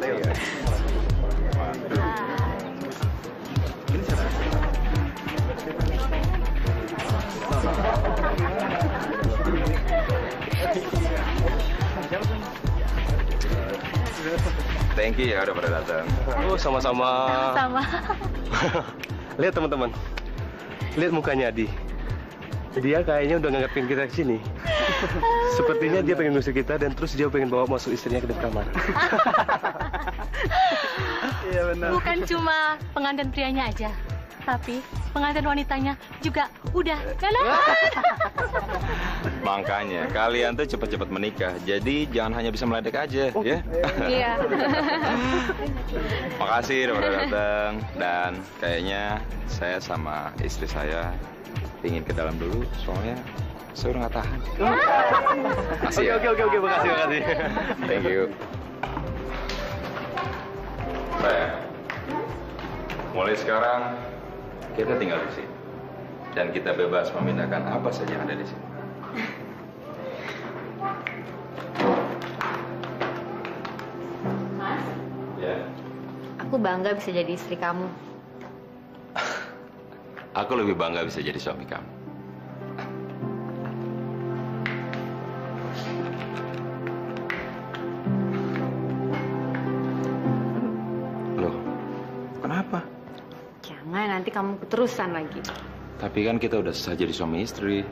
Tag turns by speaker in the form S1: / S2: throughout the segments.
S1: ya. Thank you ya udah pada datang.
S2: Oh, sama-sama.
S3: Sama.
S2: Lihat teman-teman. Lihat mukanya Adi. Dia kayaknya udah nganggapin kita ke sini. Sepertinya dia pengen ngusir kita dan terus dia pengen bawa masuk istrinya ke dalam kamar. Iya benar.
S3: Bukan cuma pengantin prianya aja, tapi pengantin wanitanya juga udah kanan.
S1: Makanya kalian tuh cepat-cepat menikah. Jadi jangan hanya bisa meledek aja, ya.
S3: Iya.
S1: Makasih udah pada datang. Dan kayaknya saya sama istri saya ingin ke dalam dulu, soalnya saya udah nggak tahan. Makasih ya.
S2: Oke, makasih.
S1: Thank you. Baik. Mulai sekarang kita tinggal di sini dan kita bebas memindahkan apa saja yang ada di sini.
S3: Mas,
S1: Ya.
S3: aku bangga bisa jadi istri kamu.
S1: Aku lebih bangga bisa jadi suami kamu. Loh, kenapa?
S3: Jangan nanti kamu keterusan lagi.
S1: Tapi kan kita udah sah jadi suami istri.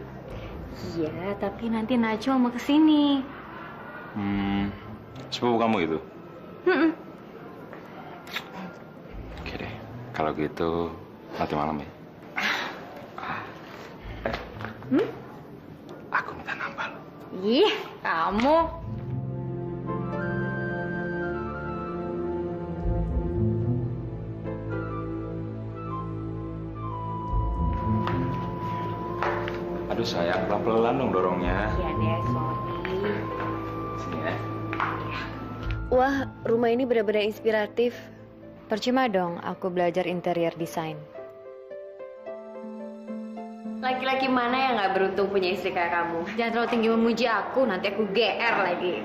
S3: Iya, tapi nanti Najwa mau kesini.
S1: Sepupu kamu itu?
S3: Mm-mm.
S1: Oke deh, kalau gitu nanti malam ya. Aku minta nambah lo.
S3: Ih, kamu.
S1: Aduh sayang, pelan-pelan dong dorongnya.
S3: Iya deh, sorry.
S1: Sini ya.
S4: Wah, rumah ini benar-benar inspiratif. Percuma dong aku belajar interior design. Laki-laki mana yang nggak beruntung punya istri kayak kamu? Jangan terlalu tinggi memuji aku, nanti aku GR lagi.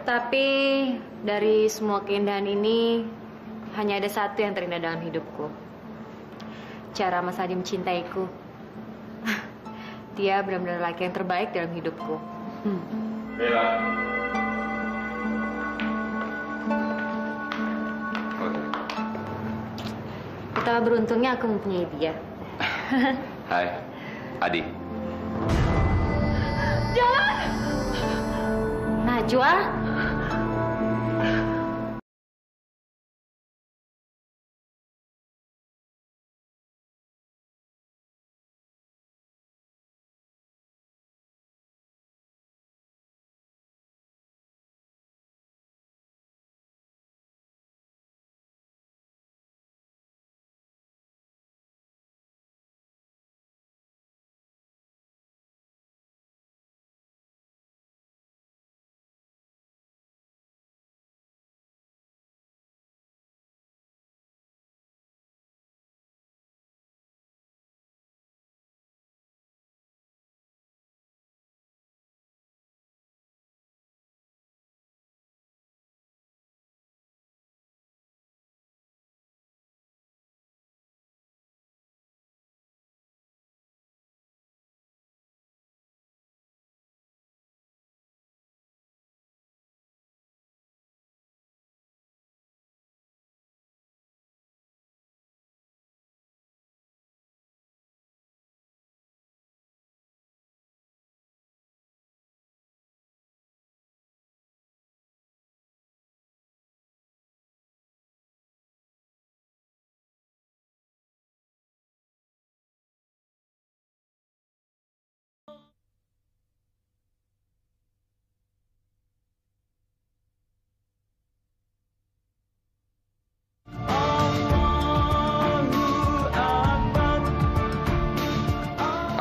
S4: Tapi dari semua keindahan ini, hanya ada satu yang terindah dalam hidupku. Cara Mas Adi mencintaiku. Dia benar-benar laki yang terbaik dalam hidupku.
S1: Bella.
S4: Betapa beruntungnya aku mempunyai dia.
S1: Hai, Adi.
S4: Jangan! Najwa?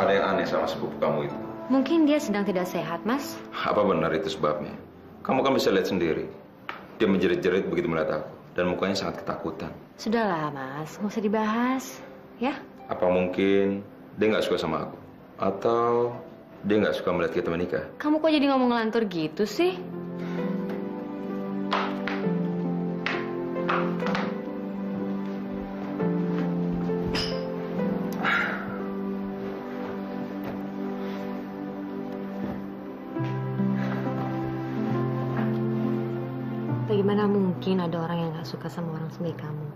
S1: Ada yang aneh sama sepupu kamu itu.
S4: Mungkin dia sedang tidak sehat, Mas.
S1: Apa benar itu sebabnya? Kamu kan bisa lihat sendiri. Dia menjerit-jerit begitu melihat aku. Dan mukanya sangat ketakutan.
S4: Sudahlah, Mas. Nggak usah dibahas. Ya?
S1: Apa mungkin dia nggak suka sama aku? Atau dia nggak suka melihat kita menikah?
S4: Kamu kok jadi ngomong ngelantur gitu sih? Gimana mungkin ada orang yang gak suka sama orang sebaik kamu?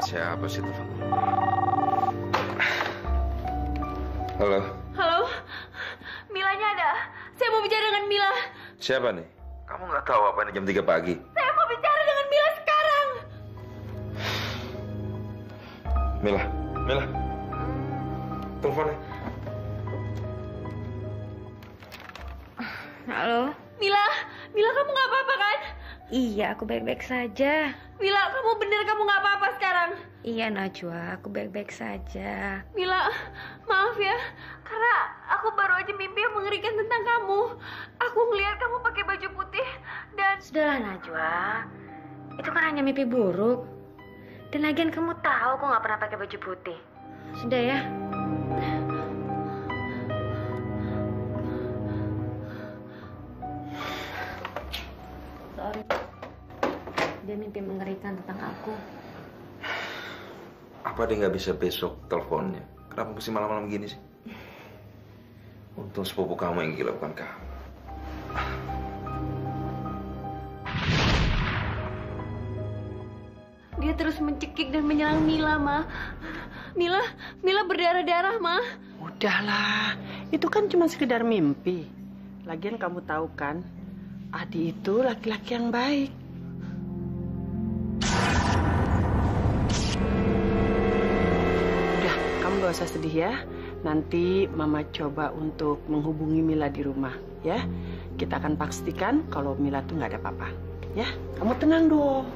S1: Siapa sih telepon? Halo.
S3: Halo, Milanya ada. Saya mau bicara dengan Mila.
S1: Siapa nih? Kamu nggak tahu apa ini jam 3 pagi?
S3: Saya mau bicara dengan Mila sekarang.
S1: Mila. Teleponnya.
S4: Halo?
S3: Mila kamu nggak apa-apa kan?
S4: Iya, aku baik-baik saja.
S3: Mila, kamu bener kamu nggak apa-apa sekarang?
S4: Iya, Najwa, aku baik-baik saja.
S3: Mila, maaf ya, karena aku baru aja mimpi yang mengerikan tentang kamu. Aku ngelihat kamu pakai baju putih dan...
S4: Sudahlah, Najwa. Itu kan hanya mimpi buruk. Dan lagian kamu tahu aku nggak pernah pakai baju putih. Sudah ya. Sorry. Dia mimpi mengerikan tentang aku.
S1: Apa dia nggak bisa besok teleponnya? Kenapa mesti malam-malam gini sih? Untung sepupu kamu yang gila bukan kamu.
S3: Dia terus mencekik dan menyerang Mila, Ma. Mila berdarah-darah, Ma.
S5: Udahlah, itu kan cuma sekedar mimpi. Lagian kamu tahu kan, Adi itu laki-laki yang baik. Udah, kamu gak usah sedih ya. Nanti Mama coba untuk menghubungi Mila di rumah, ya. Kita akan pastikan kalau Mila tuh nggak ada apa-apa, ya. Kamu tenang dong.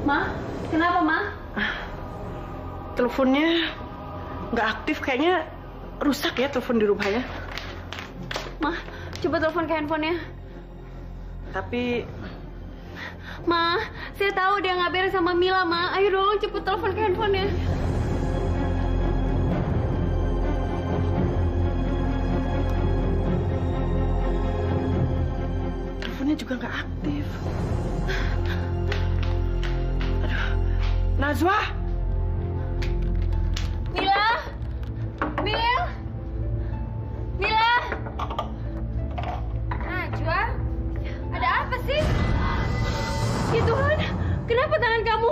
S3: Ma, kenapa, Ma?
S5: Teleponnya nggak aktif, kayaknya rusak ya telepon di rumahnya.
S3: Ma, coba telepon ke handphonenya.
S5: Tapi
S3: Ma, saya tahu dia nggak beres sama Mila, Ma. Ayo dong, cepet telepon ke handphonenya.
S5: teleponnya juga nggak aktif. Aduh, Najwa.
S3: Mila! Najwa? Ada apa sih? Ya Tuhan, kenapa tangan kamu?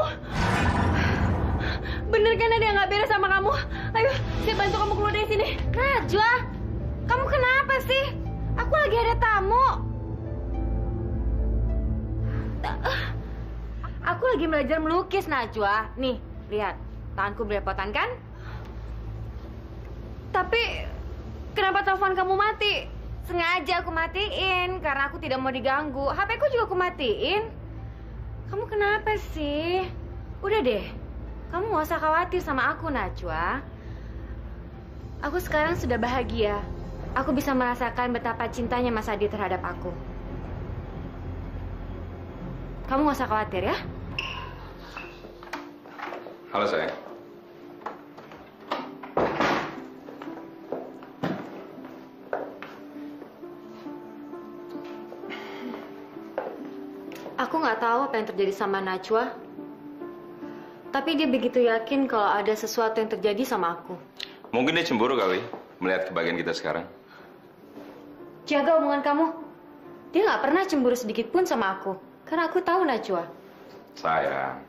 S3: Bener kan ada yang nggak beres sama kamu? Ayo, saya bantu kamu keluar dari sini.
S4: Najwa, kamu kenapa sih? Aku lagi ada tamu. Aku lagi belajar melukis, Najwa. Nih, lihat. Tanganku belepotan kan?
S3: Tapi, kenapa telepon kamu mati?
S4: Sengaja aku matiin, karena aku tidak mau diganggu. HP ku juga aku matiin. Kamu kenapa sih? Udah deh, kamu gak usah khawatir sama aku, Najwa. Aku sekarang sudah bahagia. Aku bisa merasakan betapa cintanya Mas Adi terhadap aku. Kamu gak usah khawatir ya?
S1: Halo sayang.
S4: Aku nggak tahu apa yang terjadi sama Najwa. Tapi dia begitu yakin kalau ada sesuatu yang terjadi sama aku.
S1: Mungkin dia cemburu kali melihat kebahagiaan kita sekarang.
S4: Jaga omongan kamu. Dia nggak pernah cemburu sedikit pun sama aku. Karena aku tahu Najwa.
S1: Sayang,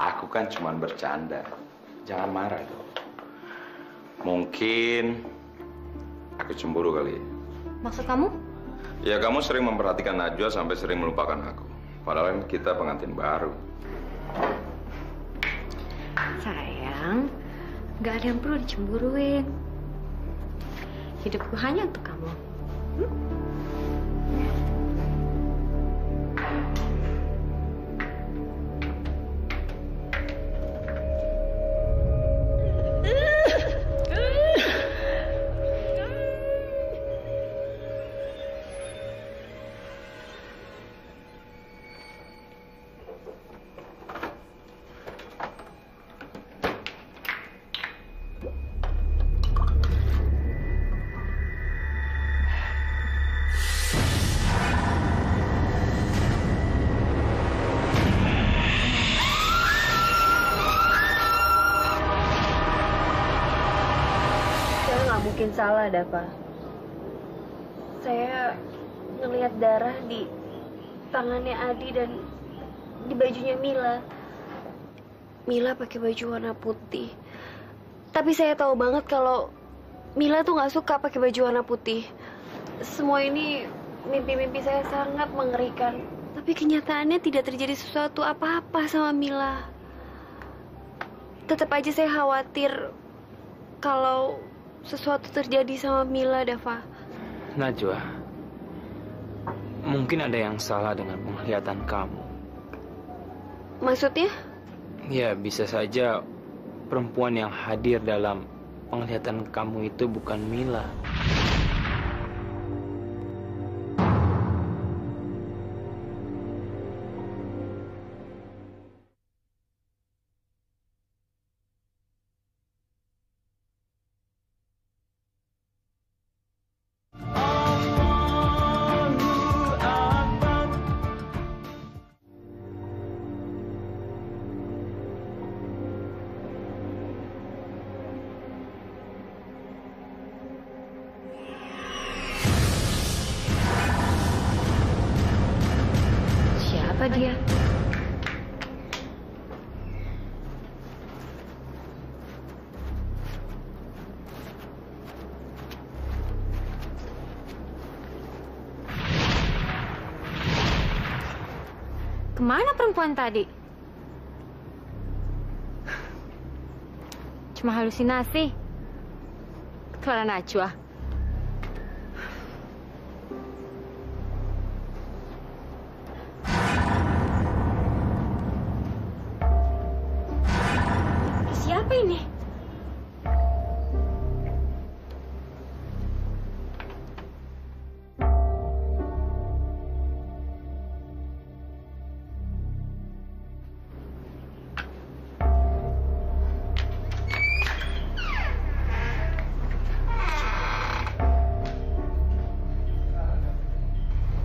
S1: aku kan cuma bercanda. Jangan marah dong. Mungkin aku cemburu kali ya.
S4: Maksud kamu?
S1: Ya kamu sering memperhatikan Najwa sampai sering melupakan aku. Padahal kan kita pengantin baru.
S4: Sayang, nggak ada yang perlu dicemburuin. Hidupku hanya untuk kamu.
S3: Mungkin salah, Dava. Saya ngelihat darah di tangannya Adi dan di bajunya Mila. Mila pakai baju warna putih. Tapi saya tahu banget kalau Mila tuh nggak suka pakai baju warna putih. Semua ini mimpi-mimpi saya sangat mengerikan. Tapi kenyataannya tidak terjadi sesuatu apa-apa sama Mila. Tetap aja saya khawatir kalau sesuatu terjadi sama Mila, Dava.
S6: Najwa, mungkin ada yang salah dengan penglihatan kamu.
S3: Maksudnya?
S6: Ya, bisa saja perempuan yang hadir dalam penglihatan kamu itu bukan Mila.
S4: Siapa dia? Kemana perempuan tadi? Cuma halusinasi. Clara Najwa. Siapa ini?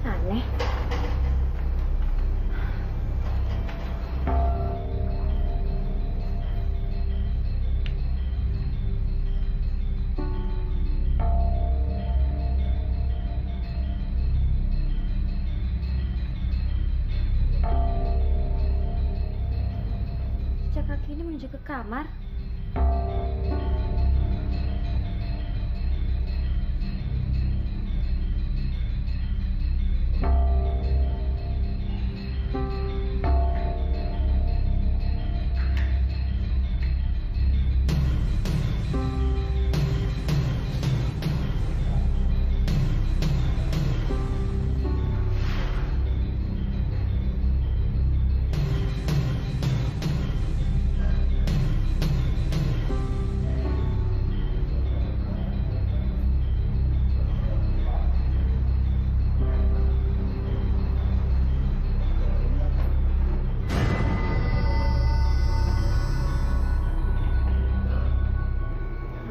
S4: Aneh. Jejak kaki ini menuju ke kamar.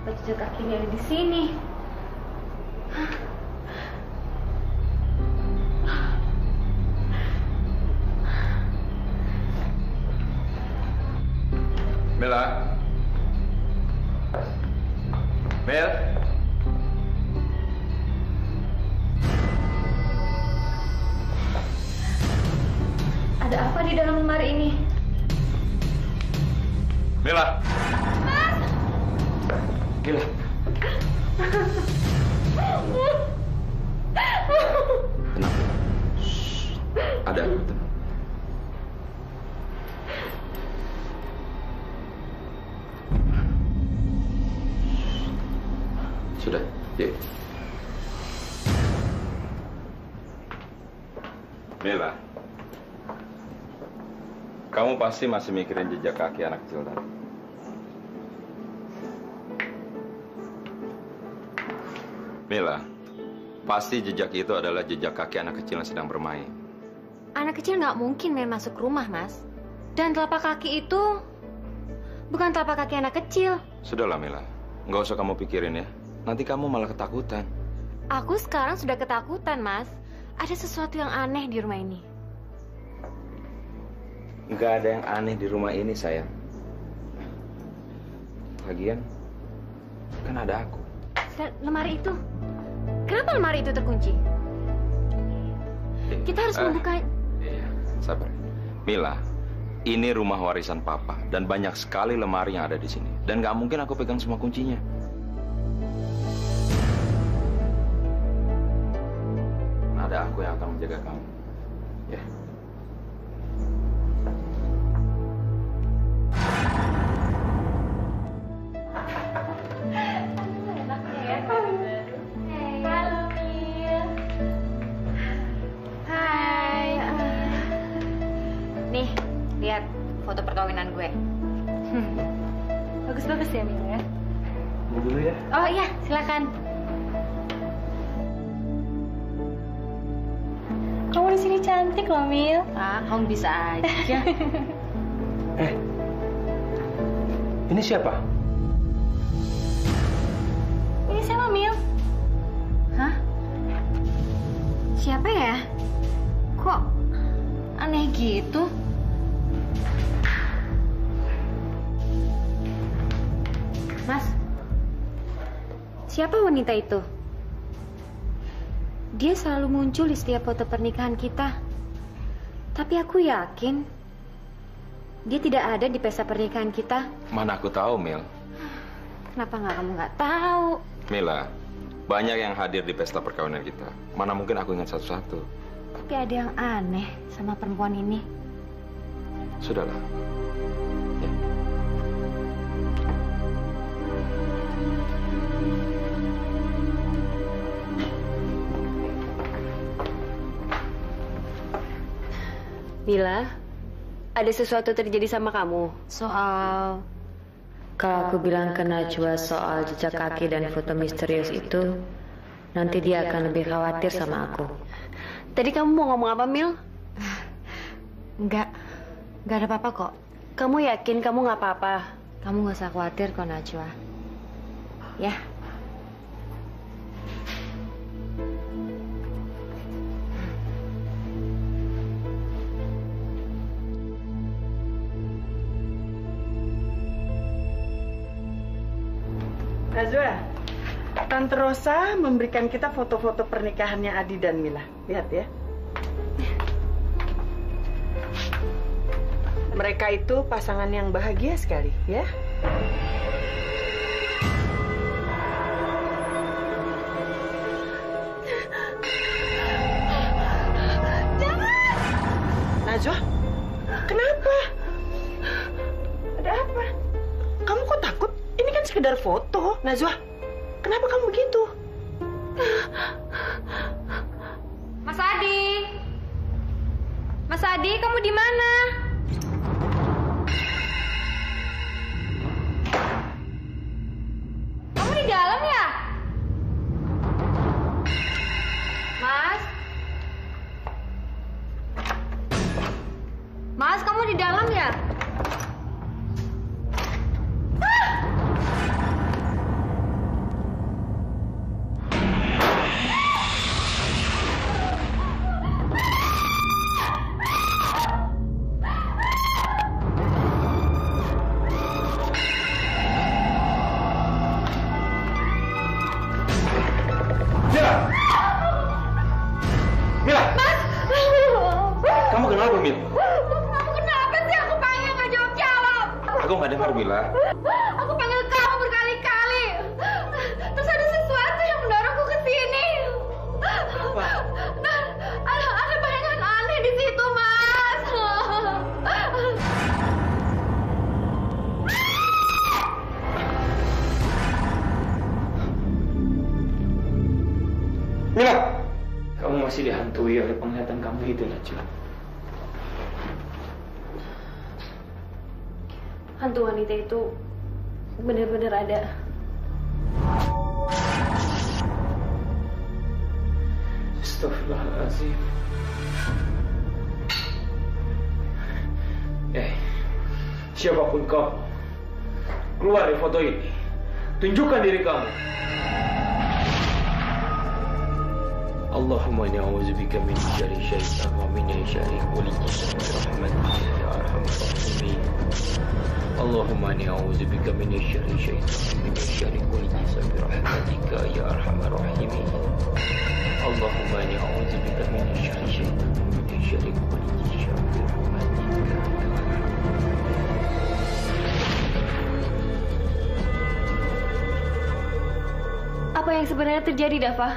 S4: Kenapa jejak kakinya ada di sini?
S1: Mila. Mel.
S3: Ada apa di dalam lemari ini?
S1: Mel. Mila. Mila. Tenang. Shh. Ada aku. Tenang. Sudah, yuk. Mila, kamu pasti masih mikirin jejak kaki anak kecil tadi. Mila, pasti jejak itu adalah jejak kaki anak kecil yang sedang bermain.
S4: Anak kecil nggak mungkin main masuk rumah, Mas. Dan telapak kaki itu bukan telapak kaki anak kecil.
S1: Sudahlah, Mila. Nggak usah kamu pikirin ya. Nanti kamu malah ketakutan.
S4: Aku sekarang sudah ketakutan, Mas. Ada sesuatu yang aneh di rumah ini.
S1: Nggak ada yang aneh di rumah ini, sayang. Lagian, kan ada aku.
S4: Dan lemari itu. Kenapa lemari itu terkunci? Kita harus membuka.
S1: Iya, sabar. Mila, ini rumah warisan Papa dan banyak sekali lemari yang ada di sini. Dan nggak mungkin aku pegang semua kuncinya. Ada aku yang akan menjaga kamu. Ya.
S4: Hai. Nih, lihat foto perkawinan gue. Bagus-bagus ya, Mil ya.
S2: Dulu ya.
S4: Oh iya, silakan.
S3: Kamu di sini cantik loh, Mil.
S4: Ah, kamu bisa aja.
S2: Ini siapa?
S3: Ini siapa, Mil?
S4: Hah? Siapa ya? Kok aneh gitu? Mas, siapa wanita itu? Dia selalu muncul di setiap foto pernikahan kita. Tapi aku yakin dia tidak ada di pesta pernikahan kita.
S1: Mana aku tahu, Mil.
S4: Kenapa kamu nggak tahu?
S1: Mila, banyak yang hadir di pesta perkawinan kita. Mana mungkin aku ingat satu-satu.
S4: Tapi ada yang aneh sama perempuan ini.
S1: Sudahlah. Ya.
S3: Mila, ada sesuatu terjadi sama kamu?
S4: Soal
S7: Kalau aku bilang ke Najwa soal jejak kaki dan foto misterius itu, nanti dia akan lebih khawatir sama aku.
S3: Tadi kamu mau ngomong apa, Mil?
S4: Enggak ada apa-apa kok.
S3: Kamu yakin kamu nggak apa-apa?
S4: Kamu nggak usah khawatir kok, Najwa. Ya.
S5: Najwa, Tante Rosa memberikan kita foto-foto pernikahannya Adi dan Mila. Lihat ya. Mereka itu pasangan yang bahagia sekali, ya. Najwa, kenapa? Ada apa? Kamu kok takut? Ini kan sekedar foto. Najwa, kenapa kamu begitu?
S4: Mas Adi. Mas Adi, kamu di mana? Kamu di dalam ya? Mas? Mas, kamu di dalam ya?
S1: Kamu kenapa, Mil?
S4: Kamu kenapa sih? Aku panggil nggak jawab-jawab.
S1: Aku nggak dengar, Mila.
S4: Aku panggil kamu berkali-kali. Terus ada sesuatu yang mendorongku ke sini.
S5: Apa?
S4: Ada bayangan aneh di situ, Mas.
S1: Mila!
S6: Kamu masih dihantui oleh penglihatan kamu itu, Najwa.
S3: Hantu wanita itu benar-benar ada.
S6: Astagfirullahaladzim. Siapapun kamu, keluar dari foto ini. Tunjukkan diri kamu. Allahumma inni a'udzubika min syarri syaitan wa min syarri kulli jin rahmatika ya arhamar rahimin. Allahumma inni a'udzubika min syarri syaitan wa min syarri kulli jin rahmatika ya arhamar rahimin. Allahumma inni a'udzubika min syarri syaitan wa min syarri kulli jin rahmatika ya arhamar.
S3: Apa yang sebenarnya terjadi, Dava?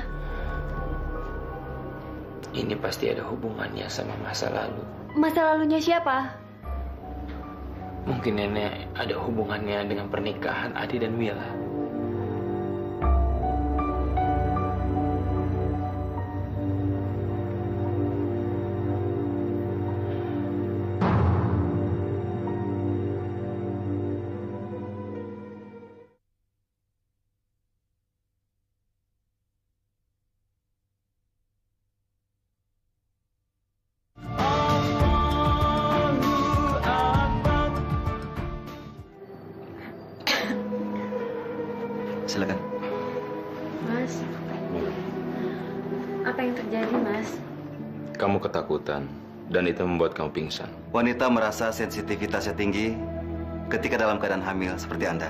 S6: Ini pasti ada hubungannya sama masa lalu.
S3: Masa lalunya siapa?
S6: Mungkin nenek ada hubungannya dengan pernikahan Adi dan Mila.
S8: Silakan.
S3: Mas, apa yang terjadi, Mas?
S1: Kamu ketakutan dan itu membuat kamu pingsan.
S8: Wanita merasa sensitivitasnya tinggi ketika dalam keadaan hamil seperti Anda.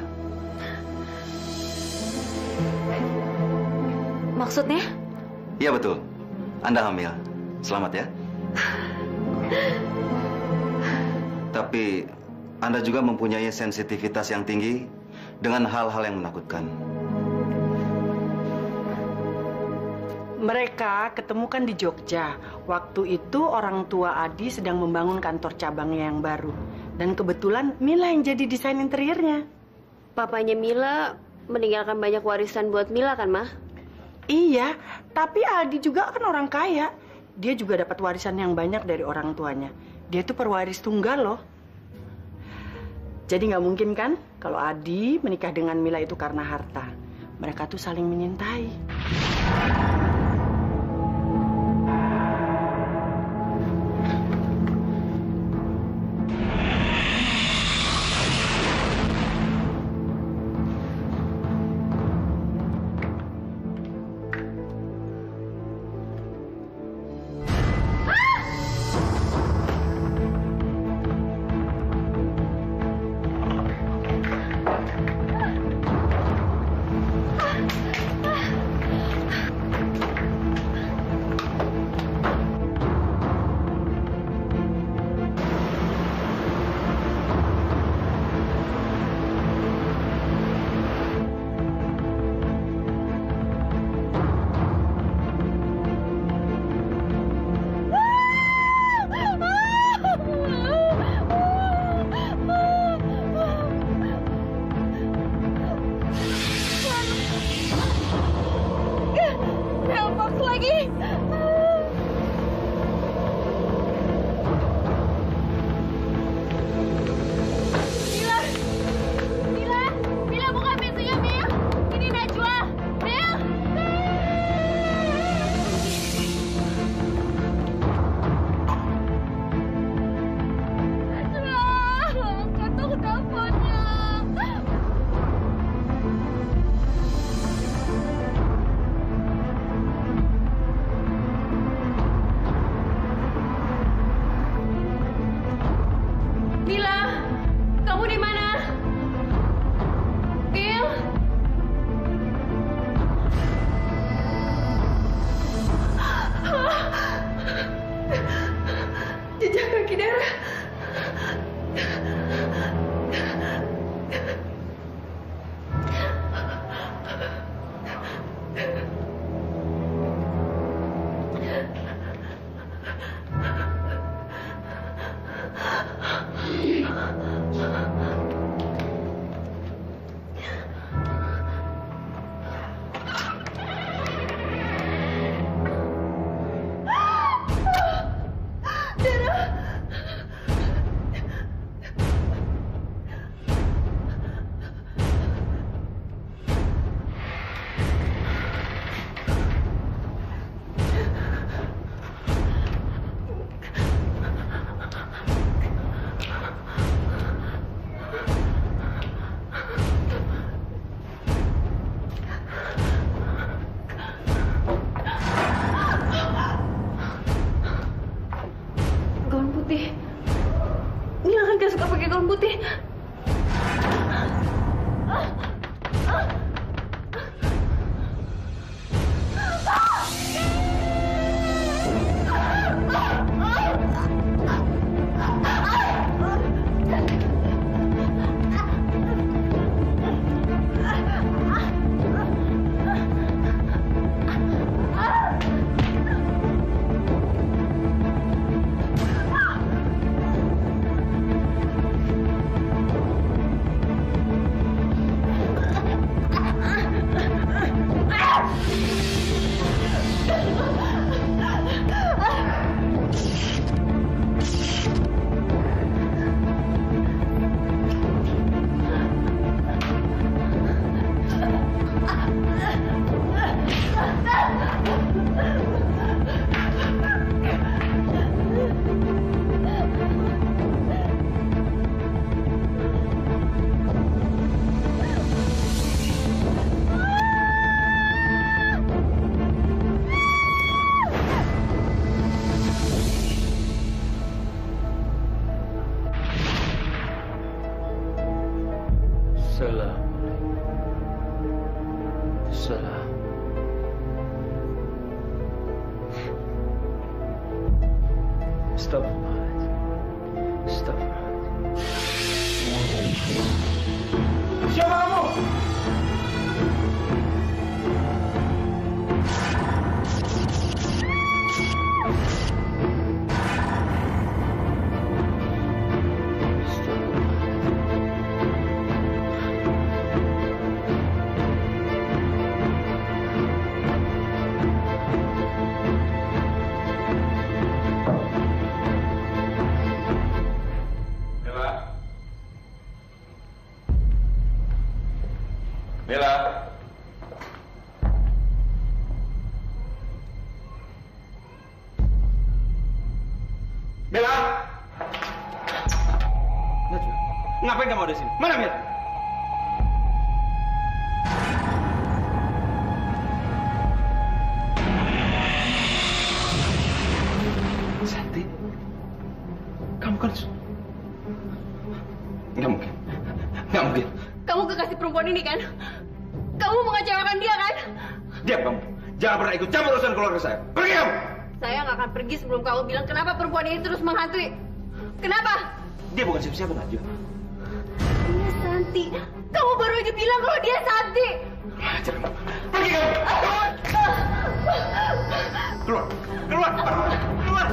S3: Maksudnya?
S8: Iya betul. Anda hamil. Selamat ya. Tapi Anda juga mempunyai sensitivitas yang tinggi dengan hal-hal yang menakutkan.
S5: Mereka ketemukan di Jogja. Waktu itu orang tua Adi sedang membangun kantor cabangnya yang baru. Dan kebetulan Mila yang jadi desain interiornya.
S3: Papanya Mila meninggalkan banyak warisan buat Mila kan, Ma?
S5: Iya, tapi Adi juga kan orang kaya. Dia juga dapat warisan yang banyak dari orang tuanya. Dia tuh perwaris tunggal loh. Jadi nggak mungkin kan kalau Adi menikah dengan Mila itu karena harta. Mereka tuh saling menyintai.
S3: putih.
S6: Salam. Salam. Astagfirullahaladzim. Astagfirullahaladzim. Siapa kamu?
S1: Mila.
S2: Mila! Najwa, ngapain kamu ada di sini? Mana Mila? Santi, kamu kan... Nggak mungkin. Nggak mungkin.
S3: Kamu kekasih perempuan ini kan? Kamu mengecewakan dia kan?
S2: Diam kamu. Jangan pernah ikut campur urusan keluarga saya. Pergi kamu!
S3: Saya nggak akan pergi sebelum kamu bilang kenapa perempuan ini terus menghantui. Kenapa?
S2: Dia bukan siapa-siapa, Najwa.
S3: Dia Santi. Kamu baru aja bilang kalau dia Santi.
S2: Pergi kamu! Keluar! Keluar! Keluar! Keluar! Keluar!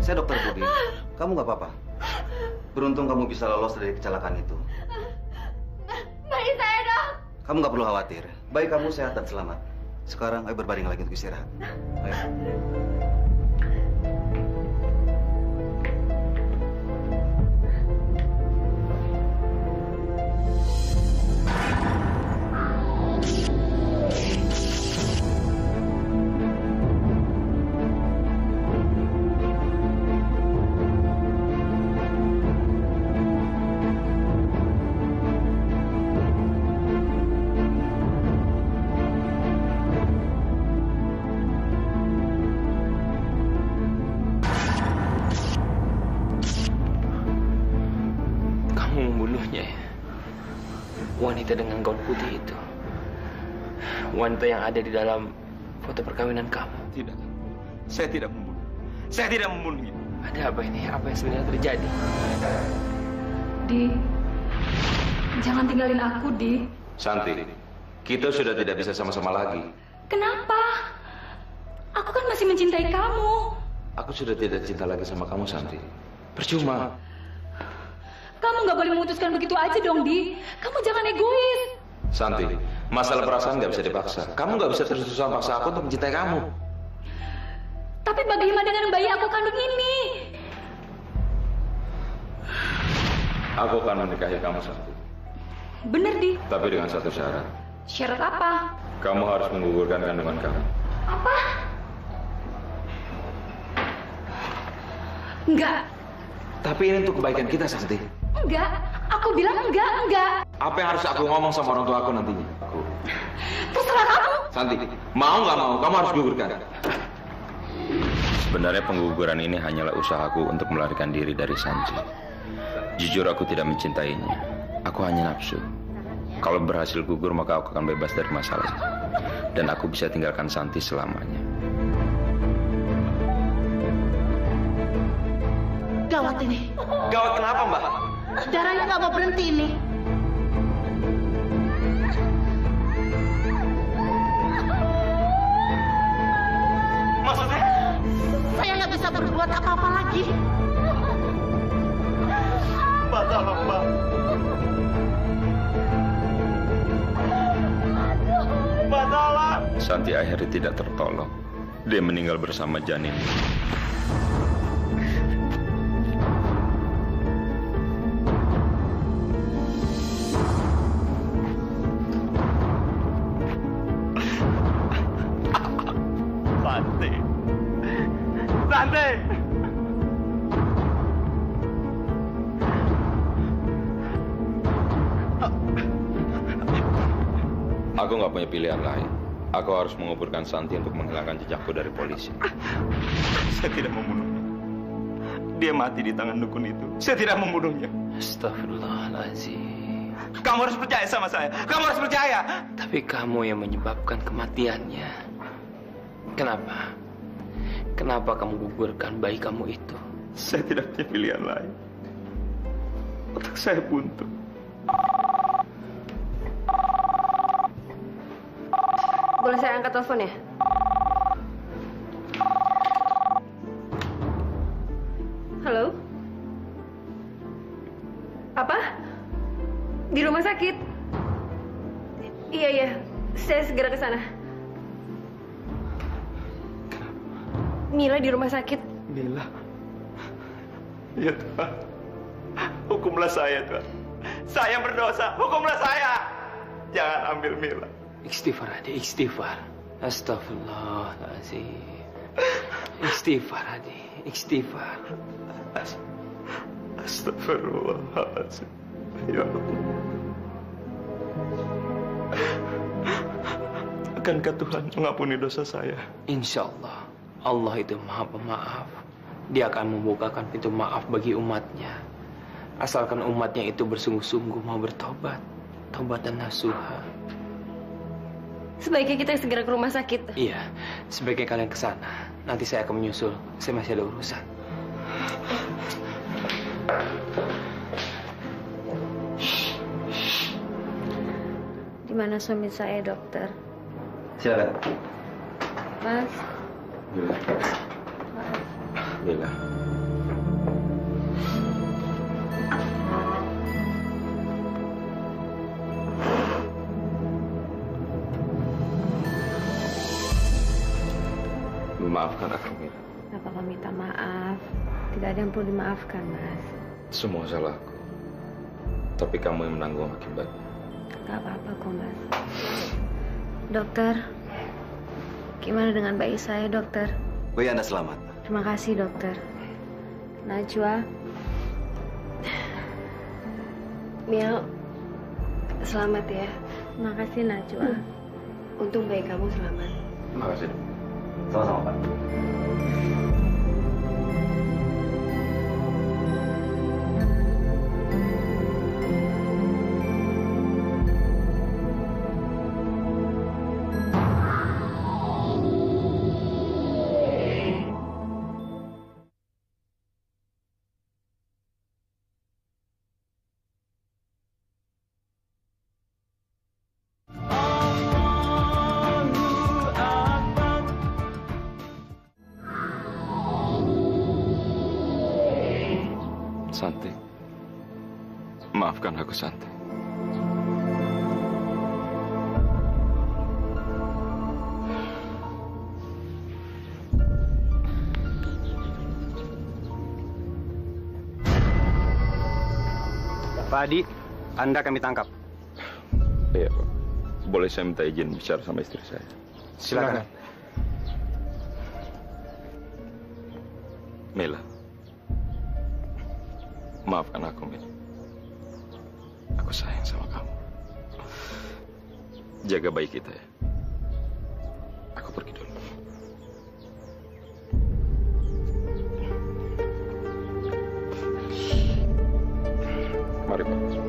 S8: Saya Dokter Budi. Kamu nggak apa-apa. Beruntung kamu bisa lolos dari kecelakaan itu.
S3: Bayi saya dong.
S8: Kamu nggak perlu khawatir. Baik kamu sehat dan selamat. Sekarang ayo berbaring lagi untuk istirahat. Ayo.
S6: wanita dengan gaun putih itu. Wanita yang ada di dalam foto perkawinan kamu.
S1: Tidak. Saya tidak membunuh. Saya tidak membunuhnya.
S6: Ada apa ini? Apa yang sebenarnya terjadi?
S9: Di, jangan tinggalin aku, Di.
S1: Santi, kita sudah tidak bisa sama-sama lagi.
S9: Kenapa? Aku kan masih mencintai kamu.
S1: Aku sudah tidak cinta lagi sama kamu, Santi. Percuma.
S9: Kamu nggak boleh memutuskan begitu aja dong, Di. Kamu jangan egois.
S1: Santi, masalah perasaan nggak bisa dipaksa. Kamu nggak bisa terus-terusan paksa aku untuk mencintai kamu.
S9: Tapi bagaimana dengan bayi aku kandung ini?
S1: Aku akan menikahi kamu, Santi.
S9: Bener, Di.
S1: Tapi dengan satu syarat.
S9: Syarat apa?
S1: Kamu harus menggugurkan kandungan kamu.
S9: Apa? Enggak.
S1: Tapi ini untuk kebaikan kita, Santi.
S9: Enggak. Aku bilang enggak.
S1: Apa yang harus aku ngomong sama orang tua aku nantinya? Aku.
S9: Terserah kamu.
S1: Santi, mau nggak mau, kamu harus gugurkan. Sebenarnya pengguguran ini hanyalah usahaku untuk melarikan diri dari Sanji. Jujur aku tidak mencintainya. Aku hanya nafsu. Kalau berhasil gugur maka aku akan bebas dari masalah. Dan aku bisa tinggalkan Santi selamanya.
S5: Gawat ini.
S2: Gawat kenapa, Mbak?
S5: Darahnya nggak mau berhenti ini.
S2: Maksudnya?
S5: Saya nggak bisa berbuat apa-apa lagi.
S2: Mbak, tolong, Mbak. Mbak, tolong.
S1: Santi akhirnya tidak tertolong. Dia meninggal bersama janin.
S2: Santi. Santi.
S1: Aku nggak punya pilihan lain. Aku harus menguburkan Santi untuk menghilangkan jejakku dari polisi.
S2: Saya tidak membunuhnya. Dia mati di tangan dukun itu. Saya tidak membunuhnya.
S6: Astagfirullahaladzim.
S2: Kamu harus percaya sama saya. Kamu harus percaya.
S6: Tapi kamu yang menyebabkan kematiannya. Kenapa? Kenapa kamu gugurkan bayi kamu itu?
S2: Saya tidak punya pilihan lain. Otak saya buntu.
S3: Boleh saya angkat telepon ya? Halo? Apa? Di rumah sakit? Iya. Saya segera ke sana. Mila di rumah sakit.
S2: Mila. Ya Tuhan. Hukumlah saya, Tuhan. Saya yang berdosa. Hukumlah saya. Jangan ambil Mila.
S6: Istighfar, adik, istighfar. Astagfirullahaladzim. Istighfar, adik, istighfar.
S2: Astagfirullahaladzim. Ya Allah. Akankah Tuhan mengampuni dosa saya?
S6: Insya Allah, Allah itu Maha Pemaaf. Dia akan membukakan pintu maaf bagi umatnya. Asalkan umatnya itu bersungguh-sungguh mau bertobat. Tobat dan nasuha.
S3: Sebaiknya kita segera ke rumah sakit.
S6: Iya, sebaiknya kalian ke sana. Nanti saya akan menyusul. Saya masih ada urusan.
S7: Di mana suami saya, dokter?
S1: Silakan.
S7: Mas.
S1: Bila. Maafkan aku, Mila.
S7: Kenapa kau minta maaf? Tidak ada yang perlu dimaafkan, Mas.
S1: Semua salahku. Tapi kamu yang menanggung akibatnya.
S7: Gak apa-apa kok, Mas. Dokter, gimana dengan bayi saya, dokter?
S8: Bayi Anda selamat.
S7: Terima kasih, dokter. Najwa.
S3: Mil, selamat ya.
S7: Terima kasih, Najwa.
S3: Untung bayi kamu selamat.
S1: Terima kasih, dok.
S8: Sama-sama, Pak.
S1: Santi, maafkan aku, Santi.
S10: Pak Adi, Anda kami tangkap.
S1: Iya, Pak. Boleh saya minta izin bicara sama istri saya?
S10: Silakan.
S1: Mila, maafkan aku, Mila. Aku sayang sama kamu. Jaga baik kita ya. Aku pergi dulu. Mari, Pak.